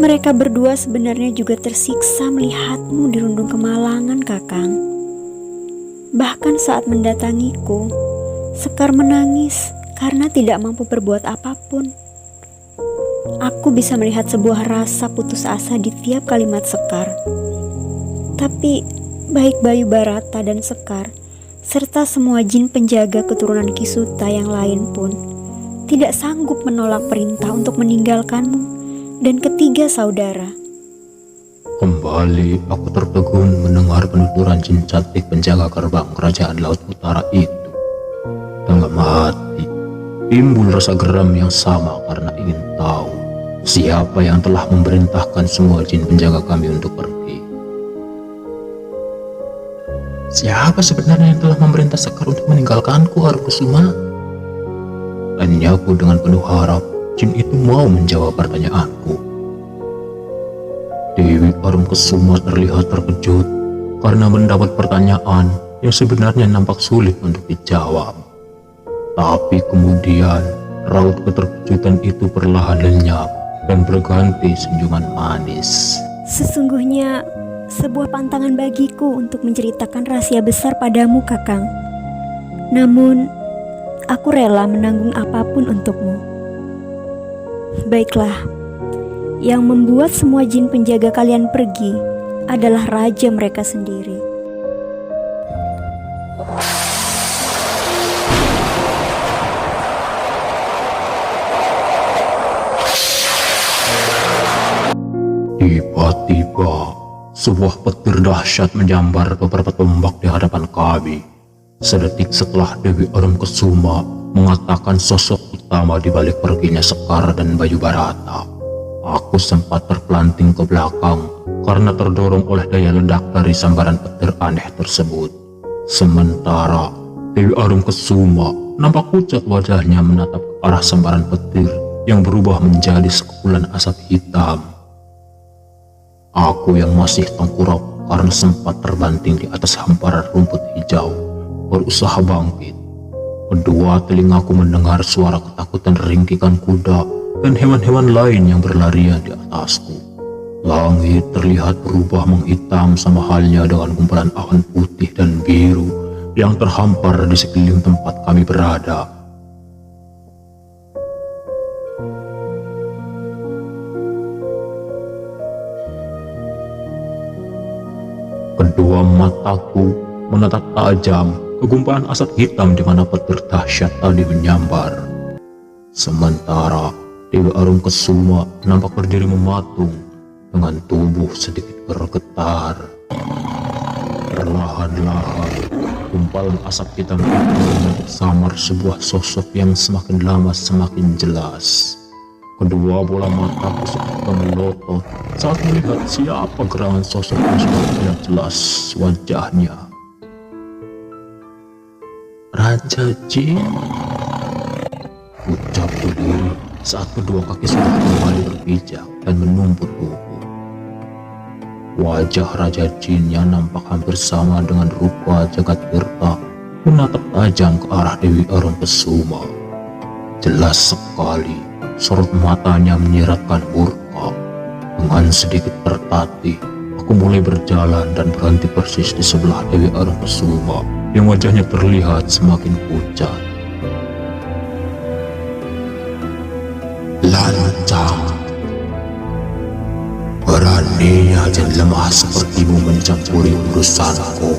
Mereka berdua sebenarnya juga tersiksa melihatmu dirundung kemalangan, Kakang. Bahkan saat mendatangiku, Sekar menangis karena tidak mampu berbuat apapun. Aku bisa melihat sebuah rasa putus asa di tiap kalimat Sekar. Tapi baik Bayu Barata dan Sekar, serta semua jin penjaga keturunan Kisuta yang lain pun tidak sanggup menolak perintah untuk meninggalkanmu dan ketiga saudara. Kembali aku tertegun mendengar penuturan jin cantik penjaga gerbang kerajaan Laut Utara itu. Dalam hati timbul rasa geram yang sama karena ingin tahu siapa yang telah memerintahkan semua jin penjaga kami untuk pergi. Siapa sebenarnya yang telah memerintah Sekar untuk meninggalkanku, Arkusuma? Tanyaku dengan penuh harap jin itu mau menjawab pertanyaanku. Dewi Arumkesuma terlihat terkejut karena mendapat pertanyaan yang sebenarnya nampak sulit untuk dijawab. Tapi kemudian raut keterkejutan itu perlahan lenyap dan berganti senyuman manis. Sesungguhnya sebuah pantangan bagiku untuk menceritakan rahasia besar padamu, Kakang. Namun, aku rela menanggung apapun untukmu. Baiklah, yang membuat semua jin penjaga kalian pergi adalah raja mereka sendiri. Tiba-tiba, sebuah petir dahsyat menyambar beberapa tombak di hadapan kami. Sedetik setelah Dewi Arumkesuma mengatakan sosok utama di balik perginya Sekar dan Bayu Barata, aku sempat terpelanting ke belakang karena terdorong oleh daya ledak dari sambaran petir aneh tersebut. Sementara Dewi Arumkesuma nampak pucat wajahnya menatap ke arah sambaran petir yang berubah menjadi sekumpulan asap hitam. Aku yang masih tengkurap karena sempat terbanting di atas hamparan rumput hijau berusaha bangkit. Kedua telingaku mendengar suara ketakutan ringkikan kuda dan hewan-hewan lain yang berlarian di atasku. Langit terlihat berubah menghitam sama halnya dengan gumpalan awan putih dan biru yang terhampar di sekeliling tempat kami berada. Kedua mataku menatap tajam ke gumpalan asap hitam di mana petir dahsyat tadi menyambar. Sementara Dewi Arumkesuma nampak berdiri mematung dengan tubuh sedikit bergetar. Perlahan-lahan gumpalan asap hitam itu membentuk samar sebuah sosok yang semakin lama semakin jelas. Kedua bola mataku seketika melotot saat melihat siapa gerangan sosok yang sudah tidak jelas wajahnya. Raja Jin, ucap berdiri saat kedua kaki sudah kembali berpijak dan menumpuk tubuh. Wajah Raja Jin yang nampak hampir sama dengan rupa Jagadvirta menatap tajam ke arah Dewi Arumkesuma. Jelas sekali sorot matanya menyiratkan murka. Dengan sedikit tertatih, aku mulai berjalan dan berhenti persis di sebelah Dewi Arumkesuma yang wajahnya terlihat semakin pucat. Lancang, beraninya jin lemah sepertimu mencampuri urusanku,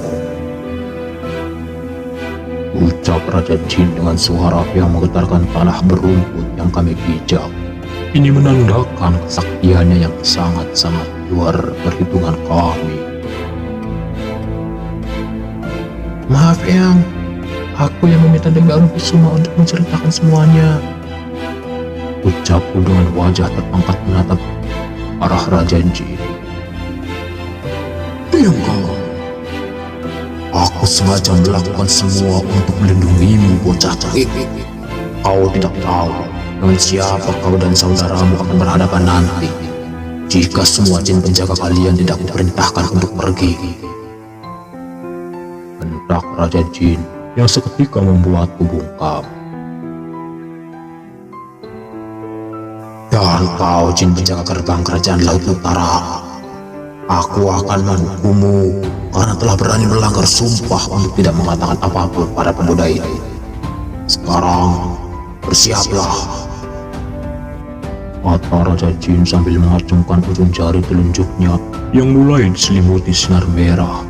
ucap Raja Jin dengan suara yang menggetarkan tanah berumput yang kami pijak. Ini menandakan kesaktiannya yang sangat-sangat luar perhitungan kami. Maaf Eyang, aku yang meminta Dewi Arumkesuma untuk menceritakan semuanya, ucapku dengan wajah terangkat menatap arah Raja Jin. Diam kau. Aku sengaja melakukan semua untuk melindungimu, bocah cahik. Kau tidak tahu dengan siapa kau dan saudaramu akan berhadapan nanti jika semua jin penjaga kalian tidak kuperintahkan untuk pergi. Hendak Raja Jin yang seketika membuatku bungkam. Ya, Dan kau jin penjaga gerbang kerajaan Laut Utara, aku akan menghukummu karena telah berani melanggar sumpah untuk tidak mengatakan apapun pada pemuda ini. Sekarang, bersiaplah, kata Raja Jin sambil mengacungkan ujung jari telunjuknya yang mulai diselimuti sinar merah.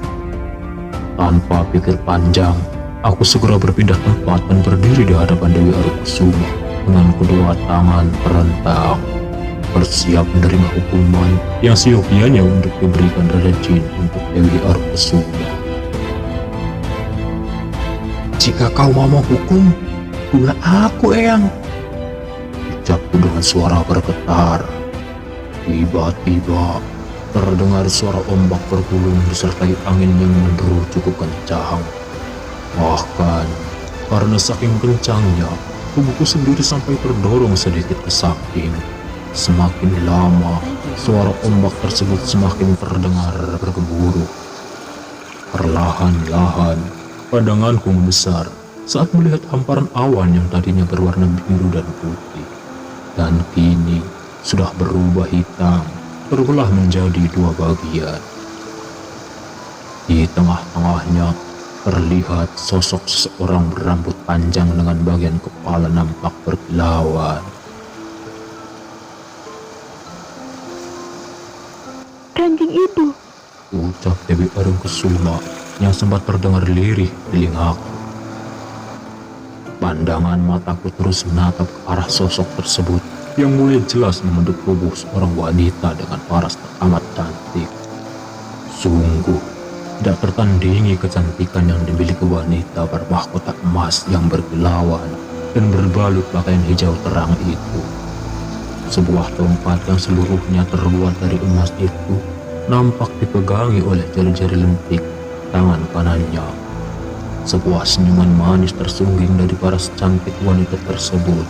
Tanpa pikir panjang, aku segera berpindah tempat dan berdiri di hadapan Dewi Arukusuma dengan kedua tangan terentang, bersiap menerima hukuman yang siogianya untuk diberikan Raja Jin untuk Dewi Arukusuma. Jika kau mau menghukum, guna aku, Eyang, ucapku dengan suara bergetar. Tiba-tiba terdengar suara ombak bergulung disertai angin yang menderu cukup kencang. Bahkan karena saking kencangnya, tubuhku sendiri sampai terdorong sedikit ke samping. Semakin lama, suara ombak tersebut semakin terdengar bergemuruh. Perlahan-lahan, pandanganku membesar saat melihat hamparan awan yang tadinya berwarna biru dan putih, dan kini sudah berubah hitam, terbelah menjadi dua bagian. Di tengah-tengahnya terlihat sosok seseorang berambut panjang dengan bagian kepala nampak berkilauan. Kanjeng Ibu, Ucap Dewi Arukusuma yang sempat terdengar lirih di telingaku. Pandangan mataku terus menatap ke arah sosok tersebut yang mulai jelas membentuk tubuh seorang wanita dengan paras teramat cantik. Sungguh tidak tertandingi kecantikan yang dimiliki wanita bermahkota emas yang berkilauan dan berbalut pakaian hijau terang itu. Sebuah tongkat yang seluruhnya terbuat dari emas itu nampak dipegangi oleh jari-jari lentik tangan kanannya. Sebuah senyuman manis tersungging dari paras cantik wanita tersebut.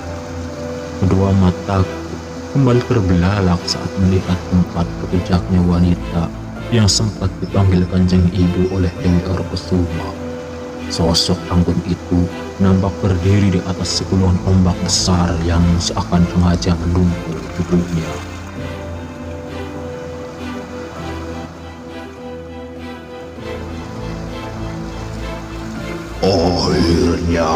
Kedua mataku kembali terbelalak saat melihat tempat berpijaknya wanita yang sempat dipanggil Kanjeng Ibu oleh Dewi Arukusuma. Sosok anggun itu nampak berdiri di atas sekulungan ombak besar yang seakan sengaja menumpuk tubuhnya. Akhirnya,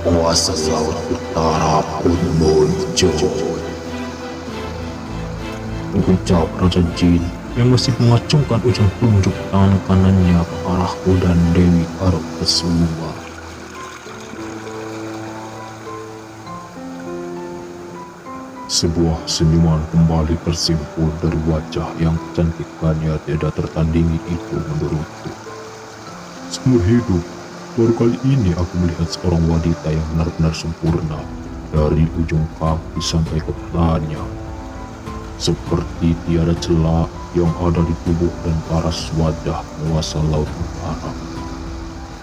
penguasa Laut Utara pun muncul, ucap Raja Jin yang masih mengacungkan ujung telunjuk tangan kanannya ke arahku dan Dewi Arukusuma. Sebuah senyuman kembali tersimpul dari wajah yang kecantikannya tidak tertandingi itu menurutku. Seumur hidup, baru kali ini aku melihat seorang wanita yang benar-benar sempurna dari ujung kaki sampai kepalanya. Seperti tiada celah yang ada di tubuh dan paras wajah penguasa Laut Utara.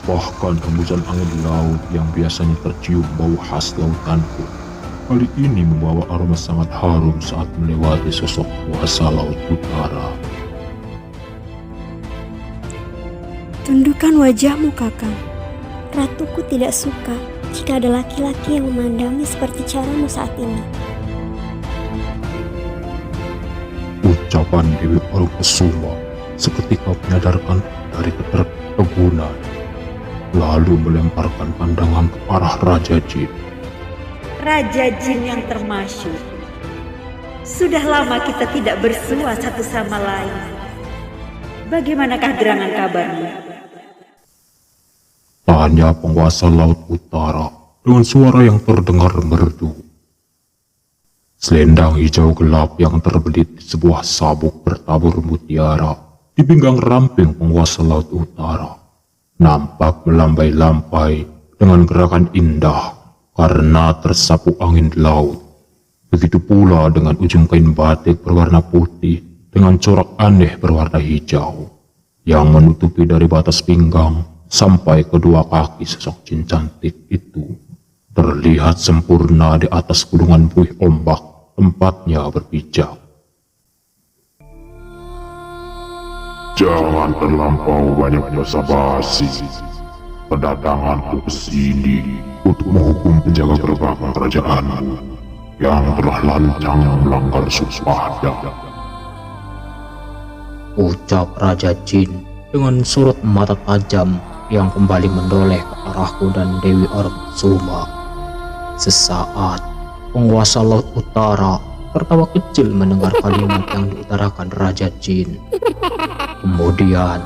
Bahkan hembusan angin laut yang biasanya tercium bau khas lautanku, kali ini membawa aroma sangat harum saat melewati sosok penguasa Laut Utara. tundukkan wajahmu, Kakang. Ratuku tidak suka jika ada laki-laki yang memandangnya seperti caramu saat ini. Ucapan Dewi Arukusuma seketika menyadarkan dari ketertegunan, lalu melemparkan pandangan ke arah Raja Jin. Raja Jin yang termasyhur. Sudah lama kita tidak bersua satu sama lain. Bagaimanakah gerangan kabarmu? Tanya penguasa Laut Utara dengan suara yang terdengar merdu. Selendang hijau gelap yang terbelit di sebuah sabuk bertabur mutiara di pinggang ramping penguasa Laut Utara nampak melambai-lambai dengan gerakan indah karena tersapu angin laut. Begitu pula dengan ujung kain batik berwarna putih dengan corak aneh berwarna hijau yang menutupi dari batas pinggang sampai kedua kaki sosok jin cantik itu terlihat sempurna di atas gulungan buih ombak tempatnya berpijak. Jangan terlampau banyak basa-basi. Kedatanganku ke sini untuk menghukum penjaga gerbang kerajaanmu. yang telah lancang melanggar sumpahnya. Ucap Raja Jin dengan sorot mata tajam yang kembali menoleh ke arahku dan Dewi Orm Suma. Sesaat, penguasa Laut Utara tertawa kecil mendengar kalimat yang diutarakan Raja Jin. Kemudian,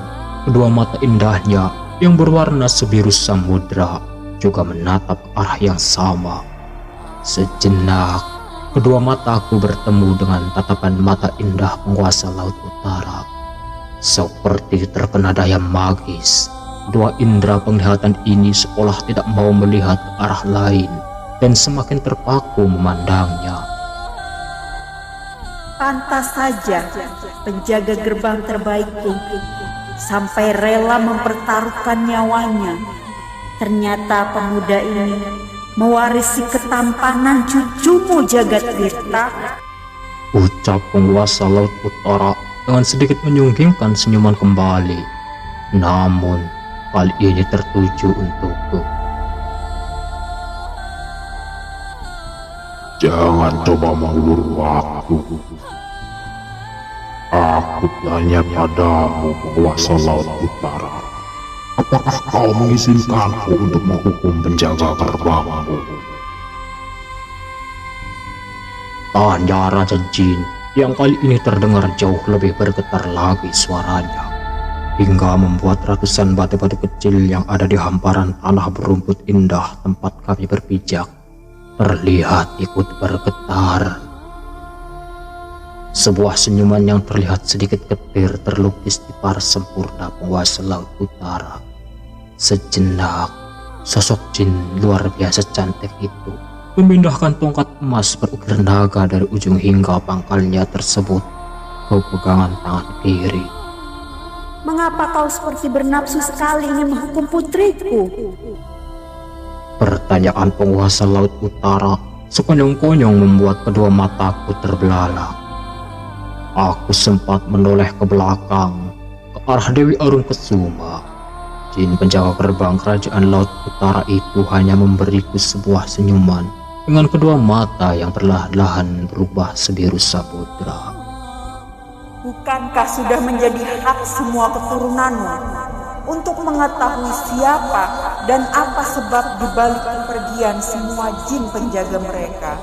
kedua mata indahnya yang berwarna sebiru samudra juga menatap ke arah yang sama. Sejenak, kedua mataku bertemu dengan tatapan mata indah penguasa Laut Utara. Seperti terkena daya magis, dua indera penglihatan ini seolah tidak mau melihat ke arah lain dan semakin terpaku memandangnya. Pantas saja penjaga gerbang terbaikku sampai rela mempertaruhkan nyawanya. Ternyata pemuda ini mewarisi ketampanan cucumu Jagadwirta. Ucap penguasa Laut Utara dengan sedikit menyunggingkan senyuman kembali. Namun, kali ini tertuju untukku. Jangan coba mengulur waktu. Aku tanya padamu, penguasa Laut Utara. Apakah kau mengizinkanku untuk menghukum penjaga gerbangmu? Tanya Raja Jin yang kali ini terdengar jauh lebih bergetar lagi suaranya, hingga membuat ratusan batu-batu kecil yang ada di hamparan tanah berumput indah tempat kami berpijak terlihat ikut bergetar. Sebuah senyuman yang terlihat sedikit getir terlukis di paras sempurna penguasa Laut Utara. Sejenak, sosok Jin luar biasa cantik itu memindahkan tongkat emas berukir naga dari ujung hingga pangkalnya tersebut ke pegangan tangan kiri. Mengapa kau seperti bernafsu sekali ingin menghukum putriku? Pertanyaan penguasa Laut Utara sekonyong-konyong membuat kedua mataku terbelalak. Aku sempat menoleh ke belakang, ke arah Dewi Arun Kesuma. Jin penjaga gerbang kerajaan Laut Utara itu hanya memberiku sebuah senyuman dengan kedua mata yang perlahan-lahan berubah sebiru samudra. Bukankah sudah menjadi hak semua keturunanmu untuk mengetahui siapa dan apa sebab dibalik kepergian semua jin penjaga mereka?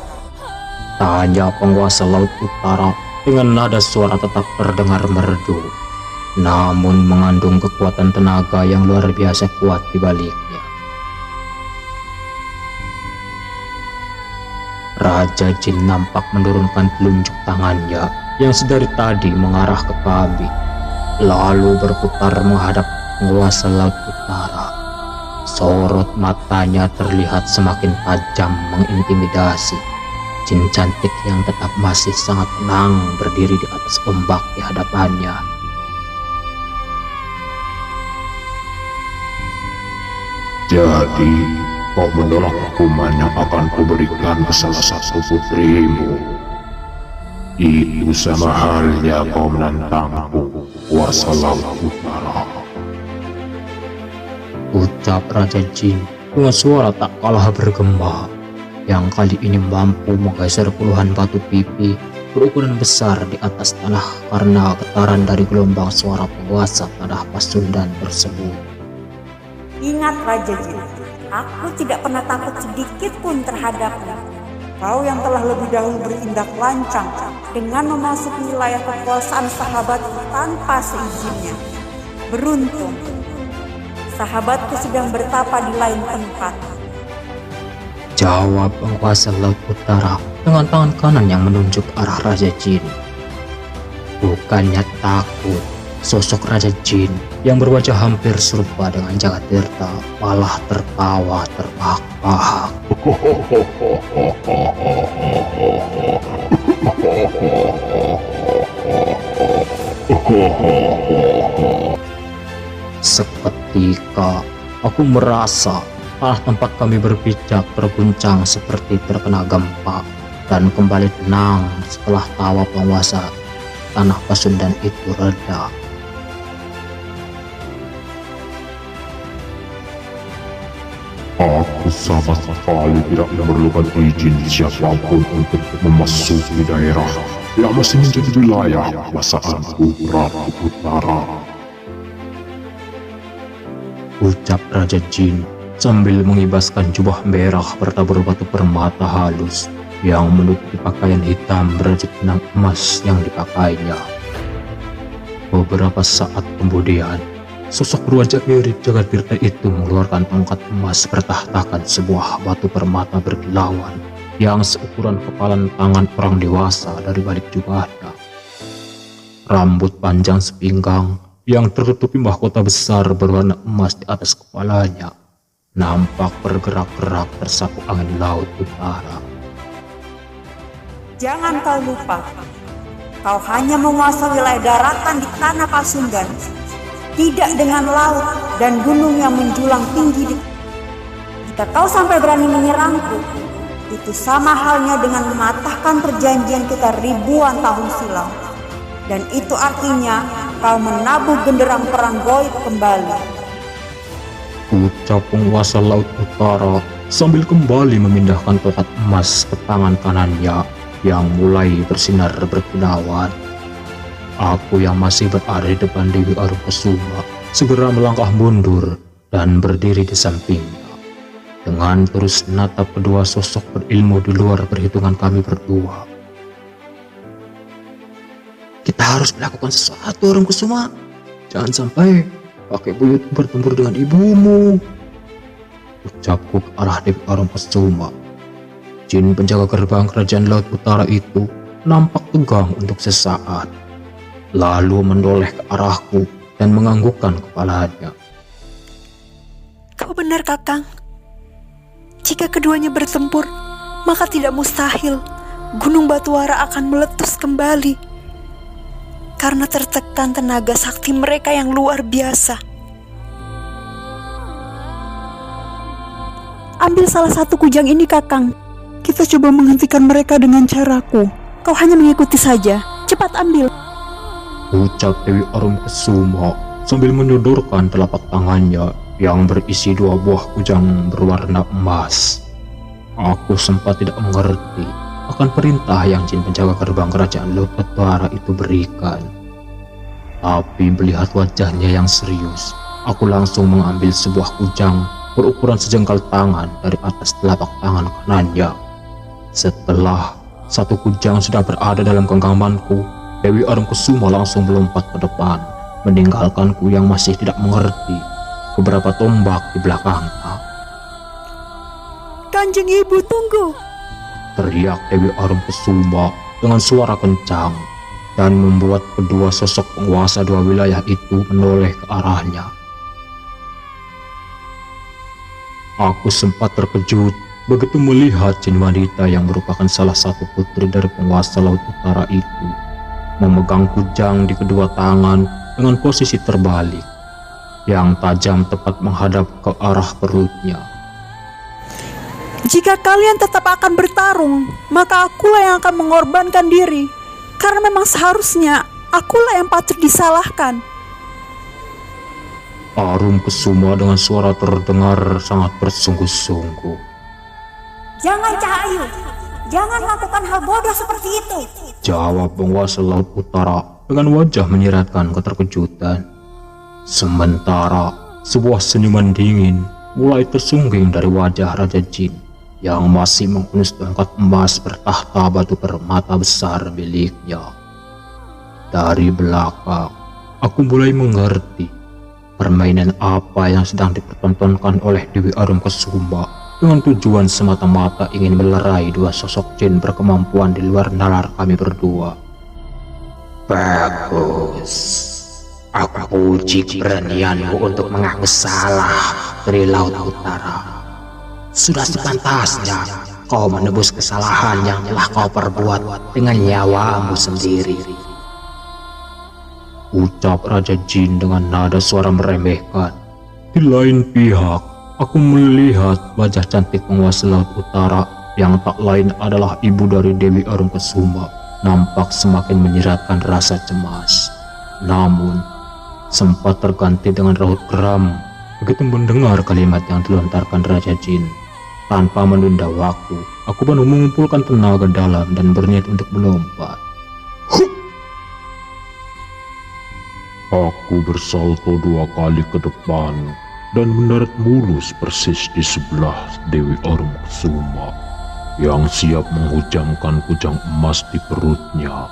Tanya penguasa Laut Utara dengan nada suara tetap terdengar merdu, namun mengandung kekuatan tenaga yang luar biasa kuat di baliknya. Raja Jin nampak menurunkan telunjuk tangannya yang sedari tadi mengarah ke kami, lalu berputar menghadap penguasa Laut Utara. Sorot matanya terlihat semakin tajam mengintimidasi. Jin cantik yang tetap masih sangat tenang berdiri di atas ombak di hadapannya. Jadi, kau menolak hukuman yang akan kuberikan ke salah satu putrimu. Itu sama halnya kau menantangku, kuasa Laut Utara. Ucap Raja Jin dengan suara tak kalah bergema, yang kali ini mampu menggeser puluhan batu pipi berukuran besar di atas tanah karena getaran dari gelombang suara penguasa tanah Pasundan tersebut. Ingat Raja Jin, aku tidak pernah takut sedikit pun terhadapmu. Kau yang telah lebih dahulu berindak lancang dengan memasuki wilayah kekuasaan sahabatku tanpa seizinnya. Beruntung, sahabatku sedang bertapa di lain tempat. Jawab penguasa Laut Utara dengan tangan kanan yang menunjuk arah Raja Jin. Bukannya takut, sosok Raja Jin yang berwajah hampir serupa dengan Jagadwirta malah tertawa terbahak-bahak. Seketika aku merasa tanah tempat kami berpijak terguncang seperti terkena gempa dan kembali tenang setelah tawa penguasa tanah Pasundan itu reda. Aku sama sekali tidak memerlukan izin siapapun untuk memasuki daerah yang masih menjadi wilayah kekuasaanku, Prabu Utara. Ucap Raja Jin sambil mengibaskan jubah merah bertabur batu permata halus yang menutupi pakaian hitam berajut benang emas yang dipakainya. Beberapa saat kemudian, sosok berwajah mirip Jagatirta itu mengeluarkan tongkat emas bertahtakan sebuah batu permata berkilauan yang seukuran kepalan tangan orang dewasa dari balik jubahnya. Rambut panjang sepinggang yang tertutupi mahkota besar berwarna emas di atas kepalanya nampak bergerak-gerak tersapu angin laut utara. Jangan kau lupa, kau hanya menguasai wilayah daratan di tanah Pasundan, tidak dengan laut dan gunung yang menjulang tinggi. Jika kau sampai berani menyerangku, itu sama halnya dengan mematahkan perjanjian kita ribuan tahun silam. Dan itu artinya kau menabuh genderang perang goib kembali. Ucap penguasa laut utara sambil kembali memindahkan tongkat emas ke tangan kanannya yang mulai bersinar berkilauan. Aku yang masih berada di depan Dewi Arukesuma segera melangkah mundur dan berdiri di sampingnya. Dengan terus menatap kedua sosok berilmu di luar perhitungan kami berdua. Kita harus melakukan sesuatu, Arukesuma. Jangan sampai kakek buyut bertempur dengan ibumu. Ucapku ke arah Dewi Arukesuma. Jin penjaga gerbang kerajaan laut utara itu nampak tegang untuk sesaat, lalu menoleh ke arahku dan menganggukkan kepalanya. Kau benar, Kakang. Jika keduanya bertempur, maka tidak mustahil Gunung Batuara akan meletus kembali. Karena tertekan tenaga sakti mereka yang luar biasa. Ambil salah satu kujang ini, Kakang. Kita coba menghentikan mereka dengan caraku. Kau hanya mengikuti saja. Cepat ambil. Ucap Dewi Arukesuma sambil menyodorkan telapak tangannya yang berisi dua buah kujang berwarna emas. Aku sempat tidak mengerti akan perintah yang Jin penjaga gerbang kerajaan laut utara itu berikan. Tapi melihat wajahnya yang serius, aku langsung mengambil sebuah kujang berukuran sejengkal tangan dari atas telapak tangan kanannya. Setelah satu kujang sudah berada dalam genggamanku, Dewi Arukesuma langsung melompat ke depan, meninggalkanku yang masih tidak mengerti beberapa tombak di belakangnya. Kanjeng Ibu, tunggu! Teriak Dewi Arukesuma dengan suara kencang dan membuat kedua sosok penguasa dua wilayah itu menoleh ke arahnya. Aku sempat terkejut begitu melihat Jin wanita yang merupakan salah satu putri dari penguasa laut utara itu memegang kujang di kedua tangan dengan posisi terbalik yang tajam tepat menghadap ke arah perutnya. Jika kalian tetap akan bertarung, maka akulah yang akan mengorbankan diri. Karena memang seharusnya akulah yang patut disalahkan. Arukesuma dengan suara terdengar sangat bersungguh-sungguh. Jangan, Cahayu. Jangan lakukan hal bodoh seperti itu. Jawab penguasa laut utara dengan wajah menyiratkan keterkejutan. Sementara sebuah senyuman dingin mulai tersungging dari wajah Raja Jin yang masih menghunus tongkat emas bertahta batu permata besar miliknya. Dari belakang, aku mulai mengerti permainan apa yang sedang dipertontonkan oleh Dewi Arukesuma dengan tujuan semata-mata ingin melerai dua sosok jin berkemampuan di luar nalar kami berdua. Bagus. Aku uji keberanianmu untuk mengaku salah dari Laut Utara. Sudah sepantasnya kau menebus kesalahan yang telah kau perbuat dengan nyawamu sendiri. Ucap Raja Jin dengan nada suara meremehkan. Di lain pihak, aku melihat wajah cantik penguasa Laut Utara yang tak lain adalah ibu dari Dewi Arukesuma nampak semakin menyiratkan rasa cemas. Namun, sempat terganti dengan raut geram begitu mendengar kalimat yang dilontarkan Raja Jin. Tanpa menunda waktu, aku pun mengumpulkan tenaga dalam dan berniat untuk melompat. Aku bersalto 2 kali ke depan dan mendarat mulus persis di sebelah Dewi Orunkusuma yang siap menghujamkan kujang emas di perutnya.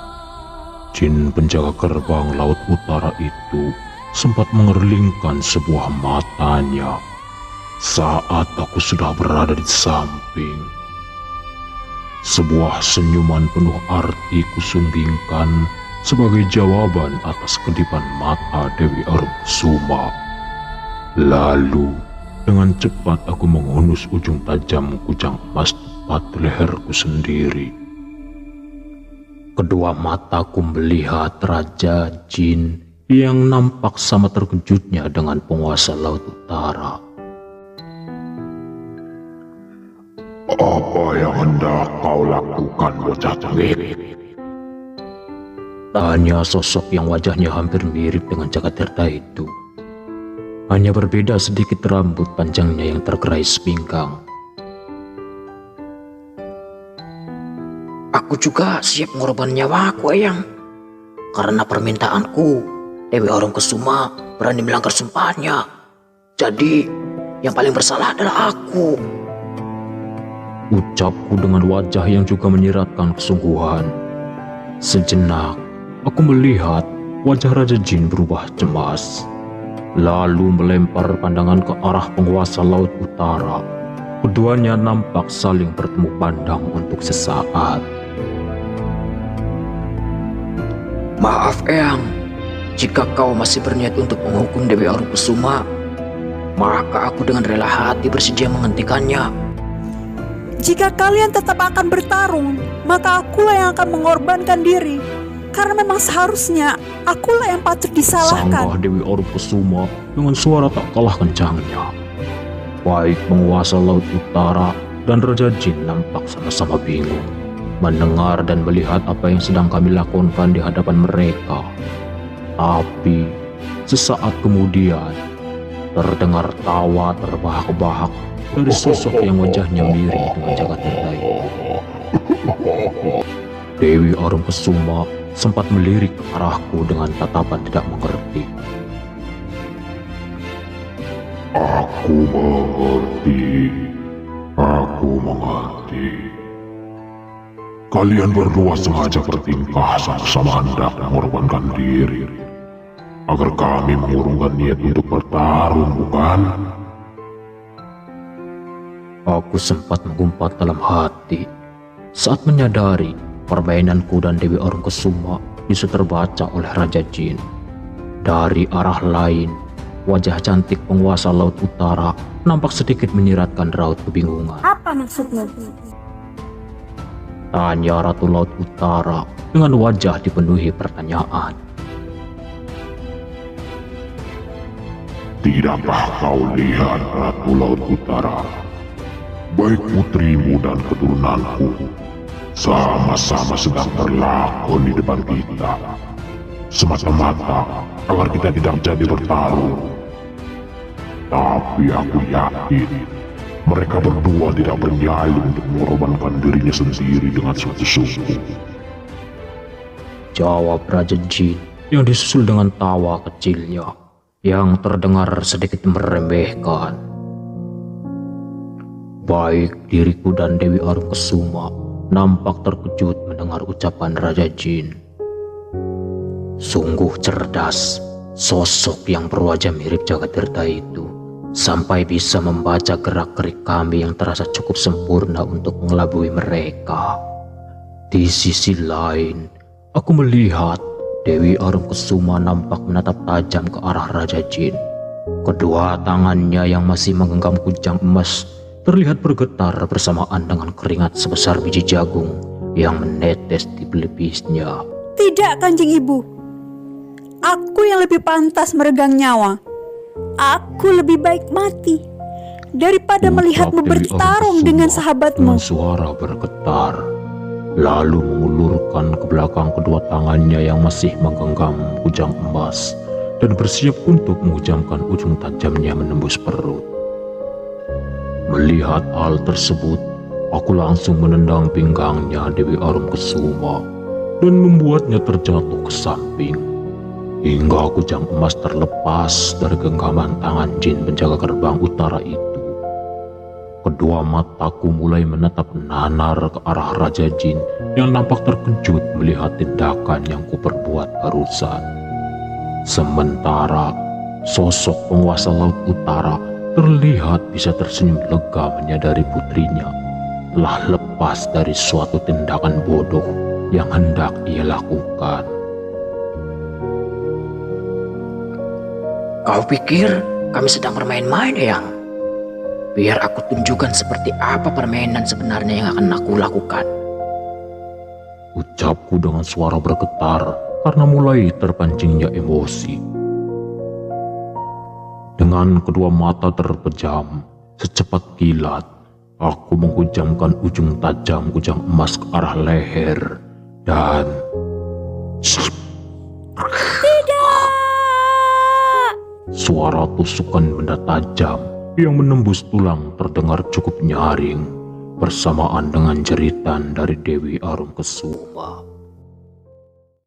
Jin penjaga gerbang laut utara itu sempat mengerlingkan sebuah matanya saat aku sudah berada di samping. Sebuah senyuman penuh arti kusunggingkan sebagai jawaban atas kedipan mata Dewi Orunkusuma. Lalu dengan cepat aku menghunus ujung tajam kujang emas tepat di leherku sendiri. Kedua mataku melihat Raja Jin yang nampak sama terkejutnya dengan penguasa Laut Utara. Apa yang hendak kau lakukan, bocah tengik? Tanya sosok yang wajahnya hampir mirip dengan Jagatirta itu. Hanya berbeda sedikit rambut panjangnya yang terkerais pinggang. Aku juga siap mengorbankan nyawaku, Eyang. Karena permintaanku, Dewi Orunkusuma berani melanggar sumpahnya. Jadi, yang paling bersalah adalah aku. Ucapku dengan wajah yang juga menyiratkan kesungguhan. Sejenak, aku melihat wajah Raja Jin berubah cemas. Lalu melempar pandangan ke arah penguasa Laut Utara. Keduanya nampak saling bertemu pandang untuk sesaat. Maaf, Eyang. Jika kau masih berniat untuk menghukum Dewi Orunkusuma, maka aku dengan rela hati bersedia menghentikannya. Jika kalian tetap akan bertarung, maka akulah yang akan mengorbankan diri. Karena memang seharusnya akulah yang patut disalahkan. Sanggah Dewi Orunkusuma dengan suara tak kalah kencangnya. Baik penguasa Laut Utara dan Raja Jin nampak sama-sama bingung mendengar dan melihat apa yang sedang kami lakukan di hadapan mereka. Tapi sesaat kemudian terdengar tawa terbahak-bahak dari sosok yang wajahnya mirip dengan Jagatirta itu. Dewi Orunkusuma sempat melirik ke arahku dengan tatapan tidak mengerti. Aku mengerti. Aku mengerti. Kalian berdua sengaja bertingkah sama-sama hendak mengorbankan diri agar kami mengurungkan niat untuk bertarung, bukan? Aku sempat mengumpat dalam hati saat menyadari permainanku dan Dewi Orunkusuma bisa terbaca oleh Raja Jin. Dari arah lain, wajah cantik penguasa Laut Utara nampak sedikit menyiratkan raut kebingungan. Apa maksudmu? Tanya Ratu Laut Utara dengan wajah dipenuhi pertanyaan. Tidakkah kau lihat, Ratu Laut Utara? Baik putrimu dan keturunanku sama-sama sedang berlakon di depan kita, semata-mata agar kita tidak jadi bertarung. Tapi aku yakin mereka berdua tidak bernyali untuk mengorbankan dirinya sendiri dengan sungguh-sungguh. Jawab Raja Jin yang disusul dengan tawa kecilnya yang terdengar sedikit meremehkan. Baik diriku dan Dewi Orunkusuma nampak terkejut mendengar ucapan Raja Jin. Sungguh cerdas sosok yang berwajah mirip Jagatirta itu, sampai bisa membaca gerak-gerik kami yang terasa cukup sempurna untuk mengelabui mereka. Di sisi lain, aku melihat Dewi Orunkusuma nampak menatap tajam ke arah Raja Jin. Kedua tangannya yang masih menggenggam kujang emas terlihat bergetar bersamaan dengan keringat sebesar biji jagung yang menetes di pelipisnya. Tidak, Kanjeng Ibu. Aku yang lebih pantas meregang nyawa. Aku lebih baik mati daripada melihatmu Dewi bertarung Orunkusuma dengan sahabatmu. dengan suara bergetar, lalu mengulurkan ke belakang kedua tangannya yang masih menggenggam kujang emas dan bersiap untuk menghujamkan ujung tajamnya menembus perut. Melihat hal tersebut, aku langsung menendang pinggangnya Dewi Arumkesuma dan membuatnya terjatuh ke samping. Hingga kujang emas terlepas dari genggaman tangan jin penjaga gerbang utara itu. Kedua mataku mulai menatap nanar ke arah Raja Jin yang nampak terkejut melihat tindakan yang kuperbuat barusan. Sementara sosok penguasa Laut Utara terlihat bisa tersenyum lega menyadari putrinya telah lepas dari suatu tindakan bodoh yang hendak ia lakukan. Kau pikir kami sedang bermain-main, Eyang? Biar aku tunjukkan seperti apa permainan sebenarnya yang akan aku lakukan. Ucapku dengan suara bergetar karena mulai terpancingnya emosi. Dengan kedua mata terpejam, secepat kilat, aku menghujamkan ujung tajam kujang emas ke arah leher dan... Suara tusukan benda tajam yang menembus tulang terdengar cukup nyaring bersamaan dengan jeritan dari Dewi Arumkesuma.